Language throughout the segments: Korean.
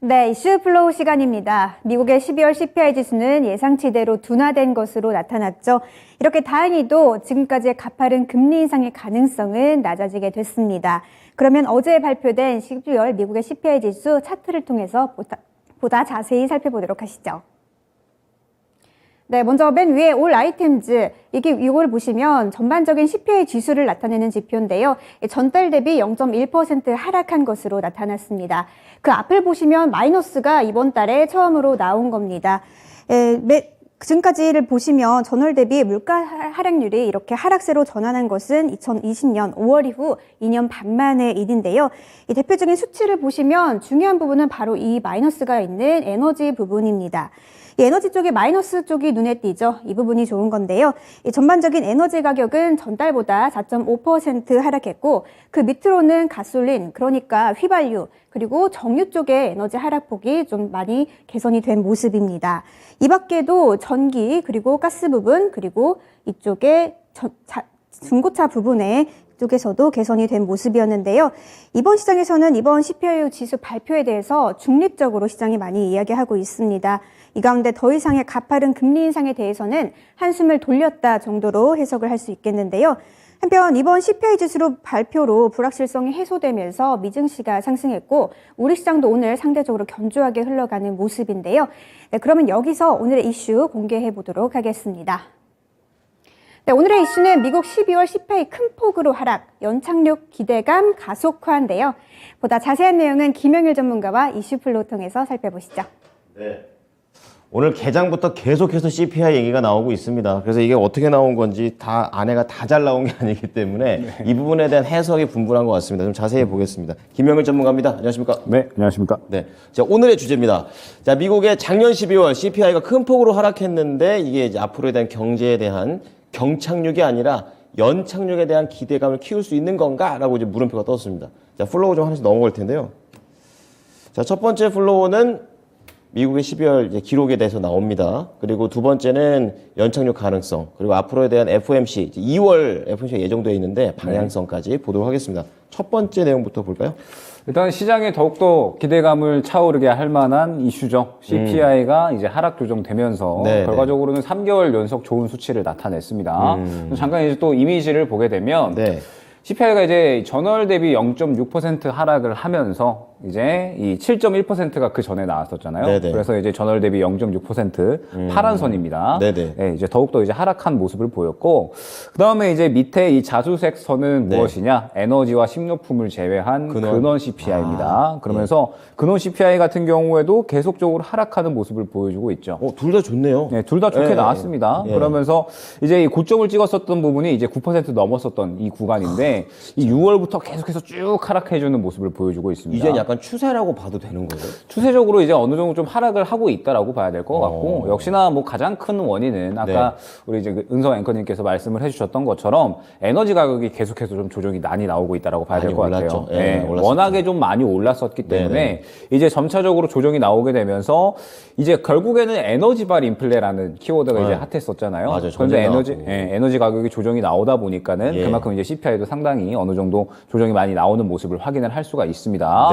네, 이슈 플로우 시간입니다. 미국의 12월 CPI 지수는 예상치대로 둔화된 것으로 나타났죠. 이렇게 다행히도 지금까지의 가파른 금리 인상의 가능성은 낮아지게 됐습니다. 그러면 어제 발표된 12월 미국의 CPI 지수 차트를 통해서 보다 자세히 살펴보도록 하시죠. 네, 먼저 맨 위에 올 아이템즈, 이걸 보시면 전반적인 CPI 지수를 나타내는 지표인데요. 전달 대비 0.1% 하락한 것으로 나타났습니다. 그 앞을 보시면 마이너스가 이번 달에 처음으로 나온 겁니다. 지금까지를 보시면 전월 대비 물가 하락률이 이렇게 하락세로 전환한 것은 2020년 5월 이후 2년 반 만의 일인데요. 이 대표적인 수치를 보시면 중요한 부분은 바로 이 마이너스가 있는 에너지 부분입니다. 이 에너지 쪽에 마이너스 쪽이 눈에 띄죠. 이 부분이 좋은 건데요. 이 전반적인 에너지 가격은 전달보다 4.5% 하락했고 그 밑으로는 가솔린, 그러니까 휘발유, 그리고 정유 쪽의 에너지 하락폭이 좀 많이 개선이 된 모습입니다. 이 밖에도 전기, 그리고 가스 부분, 그리고 이쪽에 중고차 부분에 쪽에서도 개선이 된 모습이었는데요. 이번 시장에서는 이번 CPI 지수 발표에 대해서 중립적으로 시장이 많이 이야기하고 있습니다. 이 가운데 더 이상의 가파른 금리 인상에 대해서는 한숨을 돌렸다 정도로 해석을 할 수 있겠는데요. 한편 이번 CPI 지수로 발표로 불확실성이 해소되면서 미증시가 상승했고 우리 시장도 오늘 상대적으로 견조하게 흘러가는 모습인데요. 네, 그러면 여기서 오늘의 이슈 공개해 보도록 하겠습니다. 네, 오늘의 이슈는 미국 12월 CPI 큰 폭으로 하락, 연착륙 기대감 가속화인데요. 보다 자세한 내용은 김영일 전문가와 이슈 플로우 통해서 살펴보시죠. 네. 오늘 개장부터 계속해서 CPI 얘기가 나오고 있습니다. 그래서 이게 어떻게 나온 건지 안에가 다 잘 나온 게 아니기 때문에 이 부분에 대한 해석이 분분한 것 같습니다. 좀 자세히 보겠습니다. 김영일 전문가입니다. 안녕하십니까? 네, 안녕하십니까? 네. 자, 오늘의 주제입니다. 자, 미국의 작년 12월 CPI가 큰 폭으로 하락했는데 이게 이제 앞으로에 대한 경제에 대한 경착륙이 아니라 연착륙에 대한 기대감을 키울 수 있는 건가? 라고 이제 물음표가 떴습니다. 자, 플로우 좀 하나씩 넘어갈 텐데요. 자, 첫 번째 플로우는 미국의 12월 이제 기록에 대해서 나옵니다. 그리고 두 번째는 연착륙 가능성, 그리고 앞으로에 대한 FOMC, 2월 FOMC가 예정되어 있는데 방향성까지 보도록 하겠습니다. 첫 번째 내용부터 볼까요? 일단 시장에 더욱더 기대감을 차오르게 할 만한 이슈죠. CPI가 이제 하락 조정되면서 결과적으로는 3개월 연속 좋은 수치를 나타냈습니다. 잠깐 이제 또 이미지를 보게 되면 CPI가 이제 전월 대비 0.6% 하락을 하면서 이제 이 7.1%가 그 전에 나왔었잖아요. 네네. 그래서 이제 전월 대비 0.6% 파란 선입니다. 네, 이제 더욱더 이제 하락한 모습을 보였고, 그 다음에 이제 밑에 이 자주색 선은 무엇이냐? 에너지와 식료품을 제외한 근원 CPI입니다. 그러면서 근원 CPI 같은 경우에도 계속적으로 하락하는 모습을 보여주고 있죠. 둘 다 좋네요. 네, 둘 다 좋게 나왔습니다. 그러면서 이제 이 고점을 찍었었던 부분이 이제 9% 넘었었던 이 구간인데, 이 6월부터 계속해서 쭉 하락해주는 모습을 보여주고 있습니다. 이제 약간 추세라고 봐도 되는 거예요? 추세적으로 이제 어느 정도 좀 하락을 하고 있다라고 봐야 될 것 같고, 역시나 뭐 가장 큰 원인은 아까 우리 이제 은성 앵커님께서 말씀을 해주셨던 것처럼 에너지 가격이 계속해서 좀 조정이 많이 나오고 있다라고 봐야 될 것 같아요. 네, 워낙에 좀 많이 올랐었기 때문에 이제 점차적으로 조정이 나오게 되면서 이제 결국에는 에너지발 인플레라는 키워드가 이제 핫했었잖아요. 맞아요. 그런데 에너지 가격이 조정이 나오다 보니까는 그만큼 이제 CPI도 상당히 어느 정도 조정이 많이 나오는 모습을 확인을 할 수가 있습니다.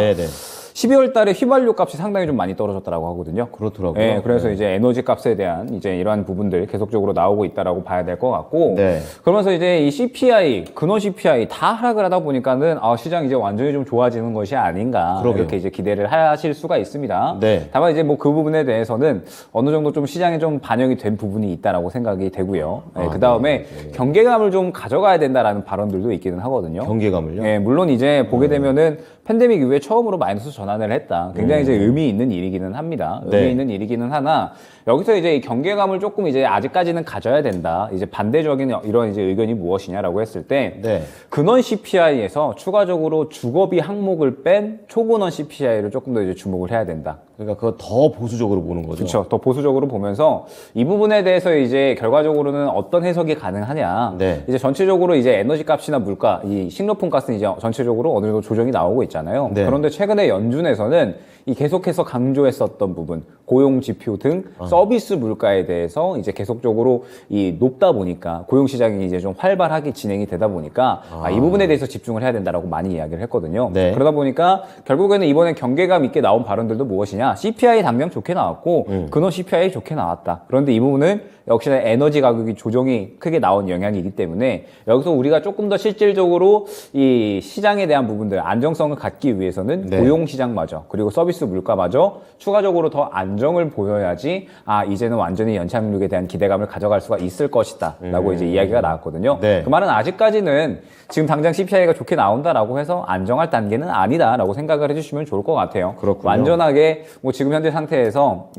12월 달에 휘발유 값이 상당히 좀 많이 떨어졌다라고 하거든요. 그렇더라고요. 네, 그래서 이제 에너지 값에 대한 이제 이러한 부분들 계속적으로 나오고 있다라고 봐야 될 것 같고, 그러면서 이제 이 CPI, 근원 CPI 다 하락을 하다 보니까는 시장 이제 완전히 좀 좋아지는 것이 아닌가 이렇게 이제 기대를 하실 수가 있습니다. 다만 이제 뭐 그 부분에 대해서는 어느 정도 좀 시장에 좀 반영이 된 부분이 있다라고 생각이 되고요. 그 다음에 경계감을 좀 가져가야 된다라는 발언들도 있기는 하거든요. 경계감을요? 네, 물론 이제 보게 되면은 팬데믹 이후에 처음으로 마이너스 전환을 했다. 굉장히 이제 의미 있는 일이기는 합니다. 의미 있는 일이기는 하나, 여기서 이제 경계감을 조금 이제 아직까지는 가져야 된다. 이제 반대적인 이런 이제 의견이 무엇이냐라고 했을 때, 근원 CPI에서 추가적으로 주거비 항목을 뺀 초근원 CPI를 조금 더 이제 주목을 해야 된다. 그러니까 그거 더 보수적으로 보는 거죠. 그렇죠. 더 보수적으로 보면서 이 부분에 대해서 이제 결과적으로는 어떤 해석이 가능하냐. 네. 이제 전체적으로 이제 에너지 값이나 물가, 이 식료품 값은 이제 전체적으로 어느 정도 조정이 나오고 있잖아요. 네. 그런데 최근에 연준에서는 이 계속해서 강조했었던 부분, 고용 지표 등 서비스 물가에 대해서 이제 계속적으로 이 높다 보니까 고용 시장이 이제 좀 활발하게 진행이 되다 보니까 이 부분에 대해서 집중을 해야 된다라고 많이 이야기를 했거든요. 네. 그러다 보니까 결국에는 이번에 경계감 있게 나온 발언들도 무엇이냐? CPI 당장 좋게 나왔고 근원 CPI 좋게 나왔다. 그런데 이 부분은 역시나 에너지 가격이 조정이 크게 나온 영향이기 때문에 여기서 우리가 조금 더 실질적으로 이 시장에 대한 부분들 안정성을 갖기 위해서는 네. 고용 시장마저 그리고 서비스 물가마저 추가적으로 더 안정을 보여야지 이제는 완전히 연착륙에 대한 기대감을 가져갈 수가 있을 것이다 라고 이제 이야기가 나왔거든요. 네. 그 말은 아직까지는 지금 당장 CPI가 좋게 나온다라고 해서 안정할 단계는 아니다라고 생각을 해주시면 좋을 것 같아요. 그렇군요. 완전하게 뭐 지금 현재 상태에서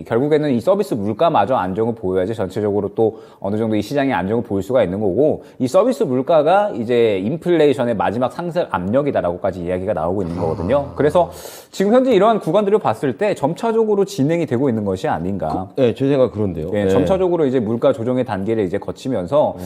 결국에는 이 서비스 물가마저 안정을 보여야지 전체적으로 또 어느 정도 이 시장의 안정을 보일 수가 있는 거고 이 서비스 물가가 이제 인플레이션의 마지막 상승 압력이다라고까지 이야기가 나오고 있는 거거든요. 그래서 지금 현재 이러한 구간들을 봤을 때 점차적으로 진행이 되고 있는 것이 아닌가. 네, 제 생각 그런데요. 예, 네. 점차적으로 이제 물가 조정의 단계를 이제 거치면서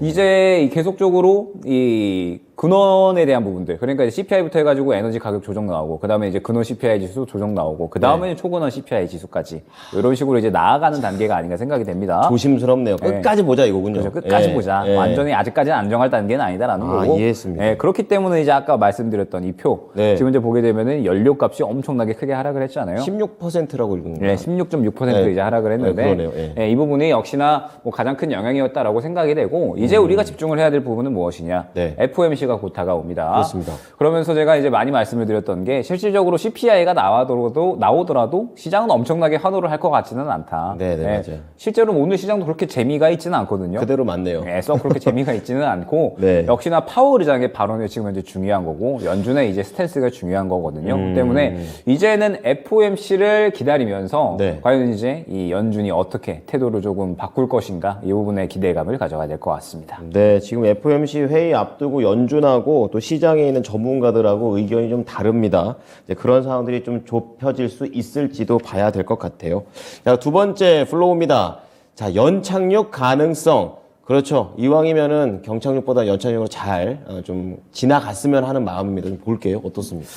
이제 계속적으로 이 근원에 대한 부분들, 그러니까 이제 CPI부터 해가지고 에너지 가격 조정 나오고, 그 다음에 이제 근원 CPI 지수 조정 나오고, 그 다음에 초근원 CPI 지수까지 이런 식으로 이제 나아가는 단계가 아닌가 생각이 됩니다. 조심스럽네요. 끝까지 보자 이거군요. 그렇죠. 끝까지 예, 보자. 예. 완전히 아직까지는 안정할 단계는 아니다라는 거고. 이해했습니다. 예, 그렇기 때문에 이제 아까 말씀드렸던 이 표, 네. 지금 이제 보게 되면은 연료값이 엄청나게 크게 하락을 했잖아요. 16%라고 읽은 거예요. 예, 16.6% 네. 이제 하락을 했는데, 네, 그러네요. 예. 예, 이 부분이 역시나 뭐 가장 큰 영향이었다라고 생각이 되고, 이제 우리가 집중을 해야 될 부분은 무엇이냐? 네. FOMC가 곧 다가옵니다. 그렇습니다. 그러면서 제가 이제 많이 말씀을 드렸던 게, 실질적으로 CPI가 나오더라도 시장은 엄청나게 환호를 할 것 같지는 않다. 네, 네, 예, 맞아요. 실제로 오늘 시장도 그렇게 재미가 있지는 않거든요. 그대로 맞네요. 예, 썩 그렇게 재미가 있지는 않고 네. 역시나 파월 의장의 발언이 지금 현재 중요한 거고 연준의 이제 스탠스가 중요한 거거든요. 때문에 이제는 FOMC를 기다리면서 네. 과연 이제 이 연준이 어떻게 태도를 조금 바꿀 것인가 이 부분에 기대감을 가져가야 될 것 같습니다. 네, 지금 FOMC 회의 앞두고 연준하고 또 시장에 있는 전문가들하고 의견이 좀 다릅니다. 이제 그런 상황들이 좀 좁혀질 수 있을지도 봐야 될 것 같아요. 자, 두 번째 플로우입니다. 자, 연착륙 가능성. 그렇죠. 이왕이면은 경착륙보다 연착륙으로 잘 좀 지나갔으면 하는 마음입니다. 좀 볼게요. 어떻습니까?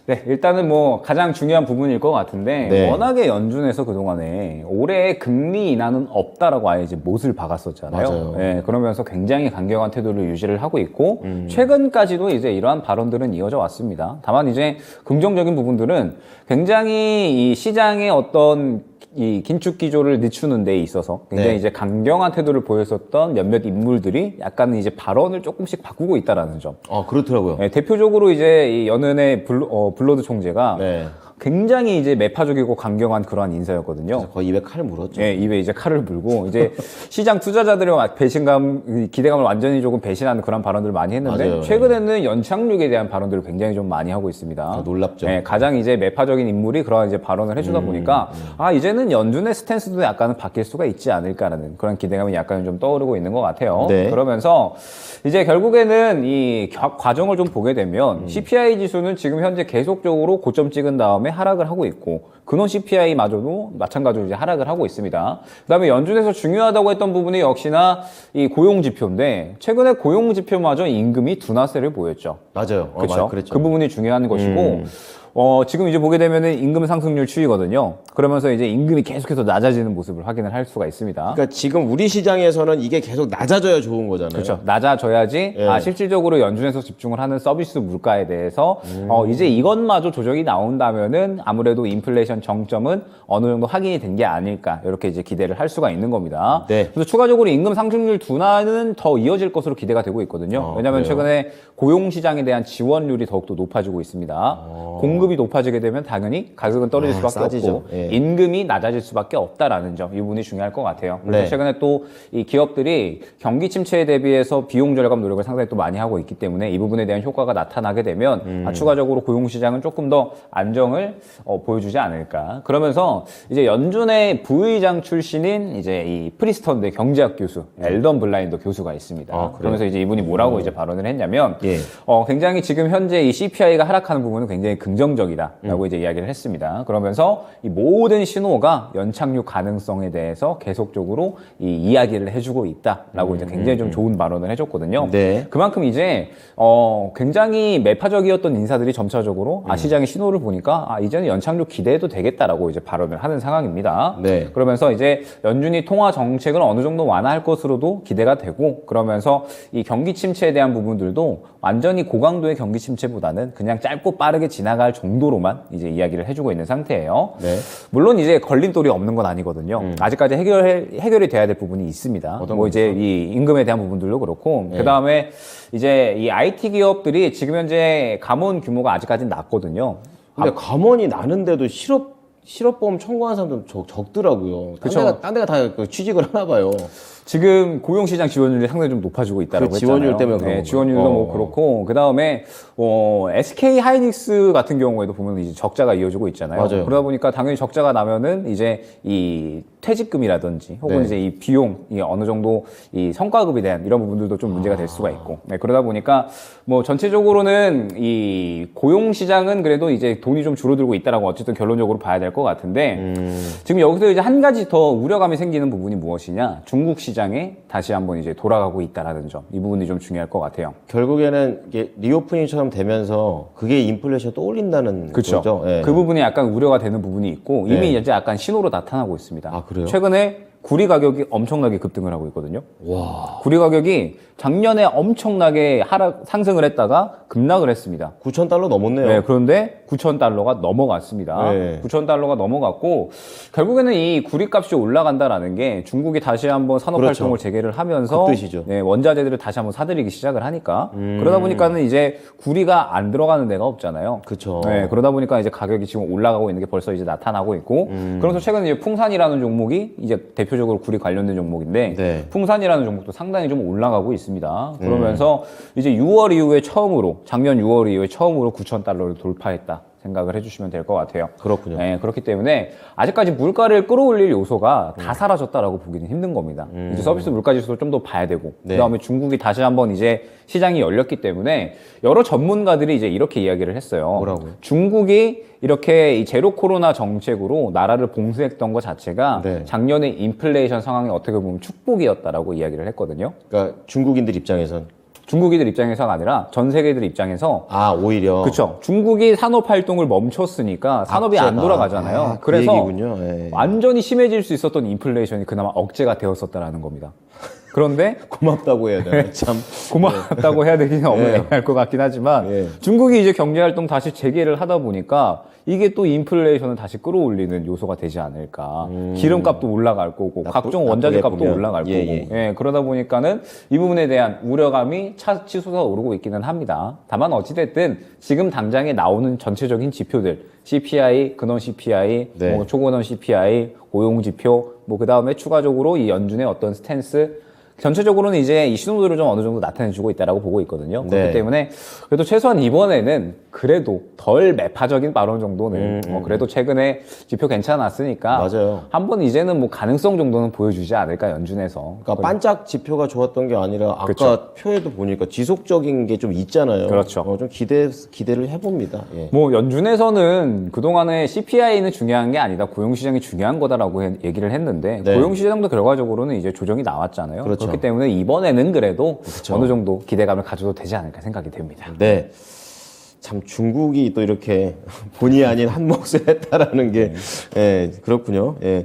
네, 일단은 뭐 가장 중요한 부분일 것 같은데 네. 워낙에 연준에서 그동안에 올해 금리 인하는 없다라고 아예 이제 못을 박았었잖아요. 맞아요. 네, 그러면서 굉장히 강경한 태도를 유지를 하고 있고 최근까지도 이제 이러한 발언들은 이어져 왔습니다. 다만 이제 긍정적인 부분들은 굉장히 이 시장의 어떤 이 긴축 기조를 늦추는 데 있어서 굉장히 네. 이제 강경한 태도를 보였었던 몇몇 인물들이 약간 이제 발언을 조금씩 바꾸고 있다라는 점. 그렇더라고요. 네, 대표적으로 이제 이 연은의 블러드 총재가 네. 굉장히 이제 매파적이고 강경한 그러한 인사였거든요. 거의 입에 칼 물었죠. 예, 입에 이제 칼을 물고 이제 시장 투자자들의 배신감, 기대감을 완전히 조금 배신하는 그런 발언들을 많이 했는데 맞아요. 최근에는 연착륙에 대한 발언들을 굉장히 좀 많이 하고 있습니다. 놀랍죠. 예, 가장 이제 매파적인 인물이 그런 이제 발언을 해주다 보니까 이제는 연준의 스탠스도 약간은 바뀔 수가 있지 않을까라는 그런 기대감이 약간 좀 떠오르고 있는 것 같아요. 네. 그러면서 이제 결국에는 이 과정을 좀 보게 되면 CPI 지수는 지금 현재 계속적으로 고점 찍은 다음에 하락을 하고 있고 근원 CPI마저도 마찬가지로 이제 하락을 하고 있습니다. 그다음에 연준에서 중요하다고 했던 부분이 역시나 이 고용 지표인데 최근에 고용 지표마저 임금이 둔화세를 보였죠. 맞아요. 그렇죠. 그랬죠. 그 부분이 중요한 것이고 지금 이제 보게 되면은 임금 상승률 추이거든요. 그러면서 이제 임금이 계속해서 낮아지는 모습을 확인을 할 수가 있습니다. 그러니까 지금 우리 시장에서는 이게 계속 낮아져야 좋은 거잖아요. 그렇죠. 낮아져야지 예. 실질적으로 연준에서 집중을 하는 서비스 물가에 대해서 이제 이것마저 조정이 나온다면은 아무래도 인플레이션 정점은 어느 정도 확인이 된 게 아닐까 이렇게 이제 기대를 할 수가 있는 겁니다. 네. 그래서 추가적으로 임금 상승률 둔화는 더 이어질 것으로 기대가 되고 있거든요. 왜냐하면 그래요? 최근에 고용 시장에 대한 지원율이 더욱더 높아지고 있습니다. 공급이 높아지게 되면 당연히 가격은 떨어질 수밖에 싸지죠. 없고 예. 임금이 낮아질 수밖에 없다라는 점, 이 부분이 중요할 것 같아요. 그래서 네. 최근에 또 이 기업들이 경기 침체에 대비해서 비용 절감 노력을 상당히 또 많이 하고 있기 때문에 이 부분에 대한 효과가 나타나게 되면 추가적으로 고용 시장은 조금 더 안정을 보여주지 않을까. 그러면서 이제 연준의 부의장 출신인 이제 이 프리스턴대 경제학 교수 엘던 블라인더 교수가 있습니다. 그래요? 그러면서 이제 이분이 뭐라고 이제 발언을 했냐면 예. 굉장히 지금 현재 이 CPI가 하락하는 부분은 굉장히 긍정적 긍정적이다라고 이제 이야기를 했습니다. 그러면서 이 모든 신호가 연착륙 가능성에 대해서 계속적으로 이 이야기를 해주고 있다라고 이제 굉장히 좀 좋은 발언을 해줬거든요. 네. 그만큼 이제 굉장히 매파적이었던 인사들이 점차적으로 시장의 신호를 보니까 이제는 연착륙 기대해도 되겠다라고 이제 발언을 하는 상황입니다. 네. 그러면서 이제 연준이 통화 정책을 어느 정도 완화할 것으로도 기대가 되고, 그러면서 이 경기 침체에 대한 부분들도 완전히 고강도의 경기 침체보다는 그냥 짧고 빠르게 지나갈 정도로만 이제 이야기를 해주고 있는 상태예요. 네. 물론 이제 걸림돌이 없는 건 아니거든요. 아직까지 해결이 돼야 될 부분이 있습니다. 뭐 이제 이 임금에 대한 부분들도 그렇고, 그 다음에 이제 이 IT 기업들이 지금 현재 감원 규모가 아직까지는 낮거든요. 근데 감원이 나는데도 실업보험 청구하는 사람들 적더라고요. 그쵸. 딴 데가 다 그 취직을 하나 봐요. 지금 고용시장 지원율이 상당히 좀 높아지고 있다라고 그 지원율 했잖아요. 때문에 그런 네, 지원율도 뭐 그렇고, 그 다음에 SK 하이닉스 같은 경우에도 보면 이제 적자가 이어지고 있잖아요. 맞아요. 그러다 보니까 당연히 적자가 나면은 이제 이 퇴직금이라든지 혹은 네. 이제 이 비용이 어느 정도 이 성과급에 대한 이런 부분들도 좀 문제가 될 수가 있고, 네, 그러다 보니까 뭐 전체적으로는 이 고용시장은 그래도 이제 돈이 좀 줄어들고 있다라고 어쨌든 결론적으로 봐야 될 것 같은데, 지금 여기서 이제 한 가지 더 우려감이 생기는 부분이 무엇이냐? 중국 시장에 다시 한번 이제 돌아가고 있다라는 점, 이 부분이 좀 중요할 것 같아요. 결국에는 이게 리오프닝처럼 되면서 그게 인플레이션 또 올린다는 그렇죠. 거죠. 예. 그 부분이 약간 우려가 되는 부분이 있고, 이미 네. 이제 약간 신호로 나타나고 있습니다. 아, 그래요? 최근에 구리 가격이 엄청나게 급등을 하고 있거든요. 와. 구리 가격이 작년에 엄청나게 상승을 했다가 급락을 했습니다. 9,000달러 넘었네요. 네, 그런데 9,000달러가 넘어갔습니다. 네. 9,000달러가 넘어갔고, 결국에는 이 구리값이 올라간다라는 게 중국이 다시 한번 산업활동을 그렇죠. 재개를 하면서 그 뜻이죠. 네, 원자재들을 다시 한번 사들이기 시작을 하니까, 그러다 보니까는 이제 구리가 안 들어가는 데가 없잖아요. 그쵸. 네, 그러다 보니까 이제 가격이 지금 올라가고 있는 게 벌써 이제 나타나고 있고, 그러면서 최근에 이제 풍산이라는 종목이 이제 대표적으로 구리 관련된 종목인데, 네. 풍산이라는 종목도 상당히 좀 올라가고 있습니다. 그러면서 이제 6월 이후에 처음으로, 작년 6월 이후에 처음으로 9,000달러를 돌파했다 생각을 해주시면 될 것 같아요. 그렇군요. 네, 그렇기 때문에 아직까지 물가를 끌어올릴 요소가 다 사라졌다라고 보기는 힘든 겁니다. 이제 서비스 물가 지수도 좀 더 봐야 되고, 네. 그다음에 중국이 다시 한번 이제 시장이 열렸기 때문에 여러 전문가들이 이제 이렇게 이야기를 했어요. 뭐라고요? 중국이 이렇게 이 제로 코로나 정책으로 나라를 봉쇄했던 것 자체가 네. 작년에 인플레이션 상황이 어떻게 보면 축복이었다라고 이야기를 했거든요. 그러니까 중국인들 입장에선 중국인들 입장에서가 아니라 전 세계들 입장에서, 오히려 그렇죠. 중국이 산업 활동을 멈췄으니까 산업이 안 악재다. 돌아가잖아요. 그 그래서 얘기군요. 예. 완전히 심해질 수 있었던 인플레이션이 그나마 억제가 되었었다라는 겁니다. 그런데 고맙다고 해야 되나 참. 고맙다고 해야 되긴 너무 네. 애매할 것 같긴 하지만, 예. 중국이 이제 경제활동 다시 재개를 하다 보니까 이게 또 인플레이션을 다시 끌어올리는 요소가 되지 않을까. 기름값도 올라갈 거고, 각종 원자재 값도 보면. 올라갈 예, 거고. 예. 예, 그러다 보니까는 이 부분에 대한 우려감이 치솟아 오르고 있기는 합니다. 다만 어찌됐든 지금 당장에 나오는 전체적인 지표들, CPI, 근원 CPI, 네. 뭐 초근원 CPI, 고용지표, 뭐 그 다음에 추가적으로 이 연준의 어떤 스탠스, 전체적으로는 이제 이 신호들을 좀 어느 정도 나타내주고 있다라고 보고 있거든요. 네. 그렇기 때문에 그래도 최소한 이번에는 그래도 덜 매파적인 발언 정도는 그래도 최근에 지표 괜찮았으니까 맞아요. 한번 이제는 뭐 가능성 정도는 보여주지 않을까 연준에서. 그러니까 반짝 지표가 좋았던 게 아니라 아까 그렇죠. 표에도 보니까 지속적인 게 좀 있잖아요. 그렇죠. 좀 기대를 해봅니다. 예. 뭐 연준에서는 그동안에 CPI는 중요한 게 아니다, 고용시장이 중요한 거다라고 얘기를 했는데, 네. 고용시장도 결과적으로는 이제 조정이 나왔잖아요. 그렇죠. 그렇기 때문에 이번에는 그래도 그렇죠. 어느 정도 기대감을 가져도 되지 않을까 생각이 됩니다. 네. 참 중국이 또 이렇게 본의 아닌 한 몫을 했다라는 게 예, 그렇군요. 예.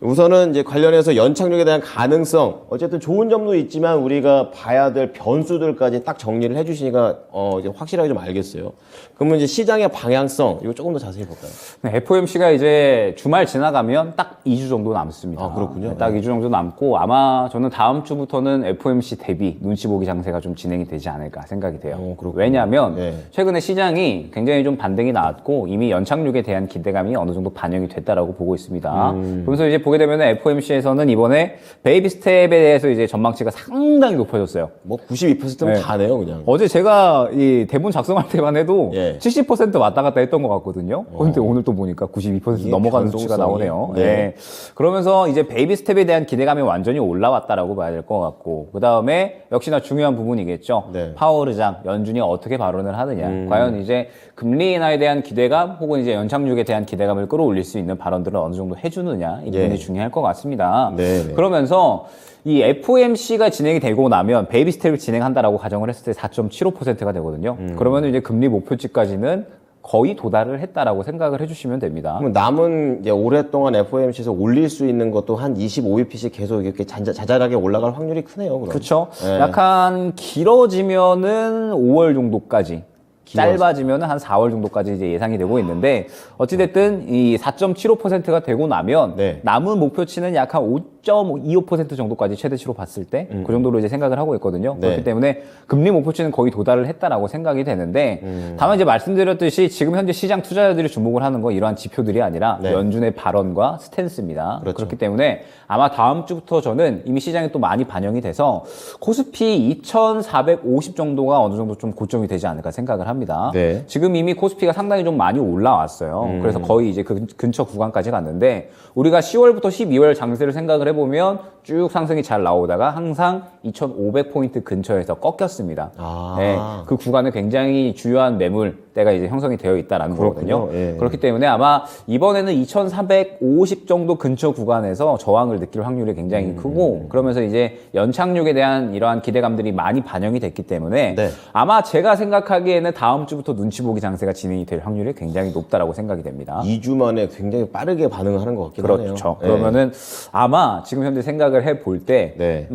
우선은 이제 관련해서 연착륙에 대한 가능성, 어쨌든 좋은 점도 있지만 우리가 봐야 될 변수들까지 딱 정리를 해주시니까 이제 확실하게 좀 알겠어요. 그러면 이제 시장의 방향성, 이거 조금 더 자세히 볼까요? 네, FOMC가 이제 주말 지나가면 딱 2주 정도 남습니다. 아, 그렇군요. 네, 딱 2주 정도 남고, 아마 저는 다음 주부터는 FOMC 대비 눈치 보기 장세가 좀 진행이 되지 않을까 생각이 돼요. 그렇군요. 왜냐하면 네. 최근에 시장이 굉장히 좀 반등이 나왔고, 이미 연착륙에 대한 기대감이 어느 정도 반영이 됐다라고 보고 있습니다. 그러면서 이제 보게 되면 FOMC에서는 이번에 베이비 스텝에 대해서 이제 전망치가 상당히 높아졌어요. 뭐 92%면 네. 다네요, 그냥. 어제 제가 이 대본 작성할 때만 해도 예. 70% 왔다 갔다 했던 것 같거든요. 그런데 오늘 또 보니까 92% 이게 넘어가는 변동성이. 수치가 나오네요. 네. 네. 그러면서 이제 베이비 스텝에 대한 기대감이 완전히 올라왔다라고 봐야 될 것 같고, 그 다음에 역시나 중요한 부분이겠죠. 네. 파월 의장, 연준이 어떻게 발언을 하느냐. 과연 이제 금리 인하에 대한 기대감 혹은 이제 연착륙에 대한 기대감을 끌어올릴 수 있는 발언들을 어느 정도 해주느냐. 이 부분이 예. 중요할 것 같습니다. 네, 네. 그러면서 이 FOMC가 진행이 되고 나면 베이비 스텝을 진행한다라고 가정을 했을 때 4.75%가 되거든요. 그러면 이제 금리 목표치까지는 거의 도달을 했다라고 생각을 해주시면 됩니다. 그럼 남은 이제 오랫동안 FOMC에서 올릴 수 있는 것도 한 25bp씩 계속 이렇게 자잘하게 올라갈 확률이 크네요, 그럼. 그렇죠. 네. 약간 길어지면은 5월 정도까지. 길어지- 짧아지면은 한 4월 정도까지 이제 예상이 되고 있는데 어찌됐든 이 4.75%가 되고 나면 네. 남은 목표치는 약 한 5.25% 정도까지 최대치로 봤을 때 그 정도로 이제 생각을 하고 있거든요. 네. 그렇기 때문에 금리 목표치는 거의 도달을 했다라고 생각이 되는데 다만 이제 말씀드렸듯이 지금 현재 시장 투자자들이 주목을 하는 건 이러한 지표들이 아니라 네. 연준의 발언과 스탠스입니다. 그렇죠. 그렇기 때문에 아마 다음 주부터 저는 이미 시장에 또 많이 반영이 돼서 코스피 2,450 정도가 어느 정도 좀 고점이 되지 않을까 생각을 합니다. 네. 지금 이미 코스피가 상당히 좀 많이 올라왔어요. 그래서 거의 이제 그 근처 구간까지 갔는데 우리가 10월부터 12월 장세를 생각을 해보면 쭉 상승이 잘 나오다가 항상 2,500포인트 근처에서 꺾였습니다. 아. 네, 그 구간에 굉장히 주요한 매물대가 이제 형성이 되어 있다라는 그렇군요. 거거든요. 예. 그렇기 때문에 아마 이번에는 2,450 정도 근처 구간에서 저항을 느낄 확률이 굉장히 크고 그러면서 이제 연착륙에 대한 이러한 기대감들이 많이 반영이 됐기 때문에 네. 아마 제가 생각하기에는 다음 주부터 눈치 보기 장세가 진행이 될 확률이 굉장히 높다라고 생각이 됩니다. 2주 만에 굉장히 빠르게 반응을 하는 것 같긴 하네요. 그렇죠. 네. 그러면은 아마 지금 현재 생각을 해볼 때 네.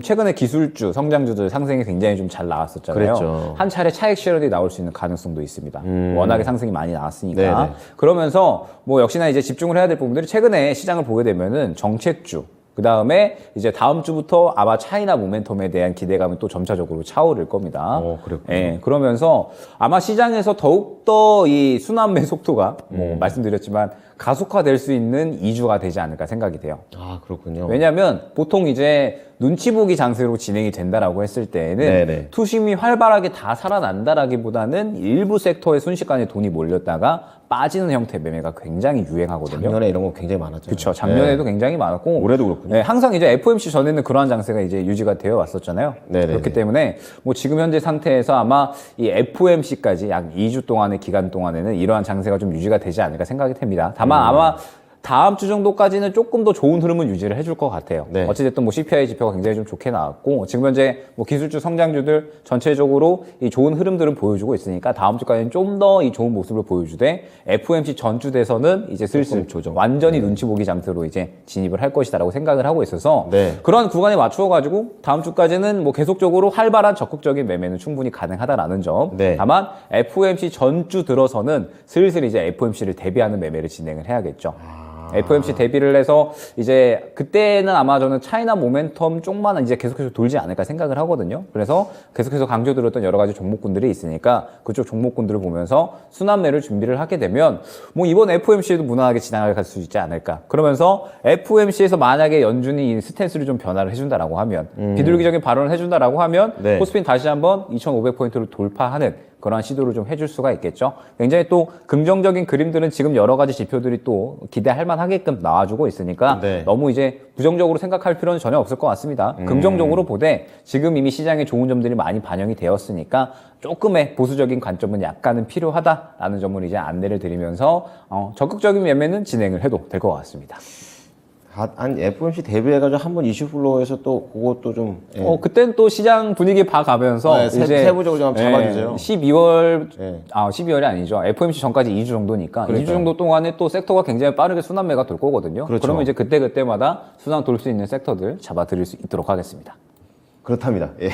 최근에 기술주, 성장주들 상승이 굉장히 좀 잘 나왔었잖아요. 그랬죠. 한 차례 차익 실현이 나올 수 있는 가능성도 있습니다. 워낙에 상승이 많이 나왔으니까. 네네. 그러면서 뭐 역시나 이제 집중을 해야 될 부분들이 최근에 시장을 보게 되면은 정책주, 그 다음에 이제 다음 주부터 아마 차이나 모멘텀에 대한 기대감이 또 점차적으로 차오를 겁니다. 그렇군요. 예, 그러면서 아마 시장에서 더욱더 이 순환매 속도가 뭐 말씀드렸지만 가속화될 수 있는 2주가 되지 않을까 생각이 돼요. 아, 그렇군요. 왜냐하면 보통 이제 눈치 보기 장세로 진행이 된다라고 했을 때에는 네네. 투심이 활발하게 다 살아난다라기보다는 일부 섹터에 순식간에 돈이 몰렸다가 빠지는 형태의 매매가 굉장히 유행하거든요. 작년에 이런 거 굉장히 많았죠. 그렇죠. 작년에도 굉장히 많았고 올해도 그렇군요. 네, 항상 이제 FOMC 전에는 그러한 장세가 이제 유지가 되어 왔었잖아요. 네네네. 그렇기 때문에 뭐 지금 현재 상태에서 아마 이 FOMC까지 약 2주 동안의 기간 동안에는 이러한 장세가 좀 유지가 되지 않을까 생각이 됩니다. 다만 아마 다음 주 정도까지는 조금 더 좋은 흐름은 유지를 해줄 것 같아요. 네. 어찌됐든 뭐 CPI 지표가 굉장히 좀 좋게 나왔고 지금 현재 뭐 기술주 성장주들 전체적으로 이 좋은 흐름들을 보여주고 있으니까 다음 주까지는 좀 더 이 좋은 모습을 보여주되 FOMC 전주에서는 이제 슬슬 조정. 완전히 눈치 보기 장세로 이제 진입을 할 것이다라고 생각을 하고 있어서 네. 그런 구간에 맞추어 가지고 다음 주까지는 뭐 계속적으로 활발한 적극적인 매매는 충분히 가능하다라는 점. 네. 다만 FOMC 전주 들어서는 슬슬 이제 FOMC를 대비하는 매매를 진행을 해야겠죠. FOMC 대비를 해서 이제 그때는 아마 저는 차이나 모멘텀 쪽만 이제 계속해서 돌지 않을까 생각을 하거든요. 그래서 계속해서 강조드렸던 여러 가지 종목군들이 있으니까 그쪽 종목군들을 보면서 순환매를 준비를 하게 되면 뭐 이번 FOMC에도 무난하게 지나갈 수 있지 않을까. 그러면서 FOMC에서 만약에 연준이 이 스탠스를 좀 변화를 해준다라고 하면 비둘기적인 발언을 해준다라고 하면 네. 코스피는 다시 한번 2,500포인트를 돌파하는 그런 시도를 좀 해줄 수가 있겠죠. 굉장히 또 긍정적인 그림들은 지금 여러 가지 지표들이 또 기대할 만하게끔 나와주고 있으니까 네. 너무 이제 부정적으로 생각할 필요는 전혀 없을 것 같습니다. 긍정적으로 보되 지금 이미 시장에 좋은 점들이 많이 반영이 되었으니까 조금의 보수적인 관점은 약간은 필요하다라는 점을 이제 안내를 드리면서 적극적인 매매는 진행을 해도 될 것 같습니다. 한 FOMC 대비해가지고 한번 이슈 플로우에서 또 그것도 좀. 예. 그때는 또 시장 분위기 봐가면서 네, 이제 세부적으로 좀 한번 잡아주세요. 12월, 네. 12월이 아니죠. FOMC 전까지 2주 정도니까 그러니까요. 2주 정도 동안에 또 섹터가 굉장히 빠르게 순환매가 돌 거거든요. 그렇죠. 그러면 이제 그때마다 순환 돌 수 있는 섹터들 잡아드릴 수 있도록 하겠습니다. 그렇답니다. 예.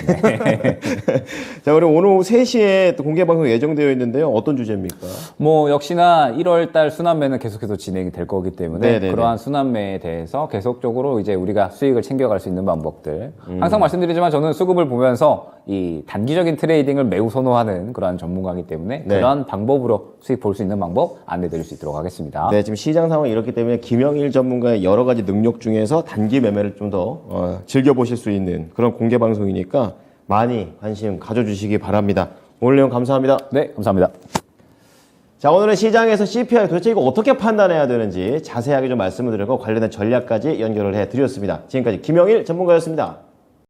자, 그럼 오늘 오후 3시에 또 공개 방송 예정되어 있는데요. 어떤 주제입니까? 뭐 역시나 1월 달 순환매는 계속해서 진행이 될 거기 때문에 네네네. 그러한 순환매에 대해서 계속적으로 이제 우리가 수익을 챙겨갈 수 있는 방법들. 항상 말씀드리지만 저는 수급을 보면서 이 단기적인 트레이딩을 매우 선호하는 그러한 전문가이기 때문에 네. 그러한 방법으로 수익 볼 수 있는 방법 안내 드릴 수 있도록 하겠습니다. 네, 지금 시장 상황이 이렇기 때문에 김영일 전문가의 여러 가지 능력 중에서 단기 매매를 좀 더 즐겨보실 수 있는 그런 공개 방송이니까 많이 관심 가져주시기 바랍니다. 오늘 내용 감사합니다. 네, 감사합니다. 자, 오늘은 시장에서 CPI 도대체 이거 어떻게 판단해야 되는지 자세하게 좀 말씀을 드리고 관련된 전략까지 연결을 해드렸습니다. 지금까지 김영일 전문가였습니다.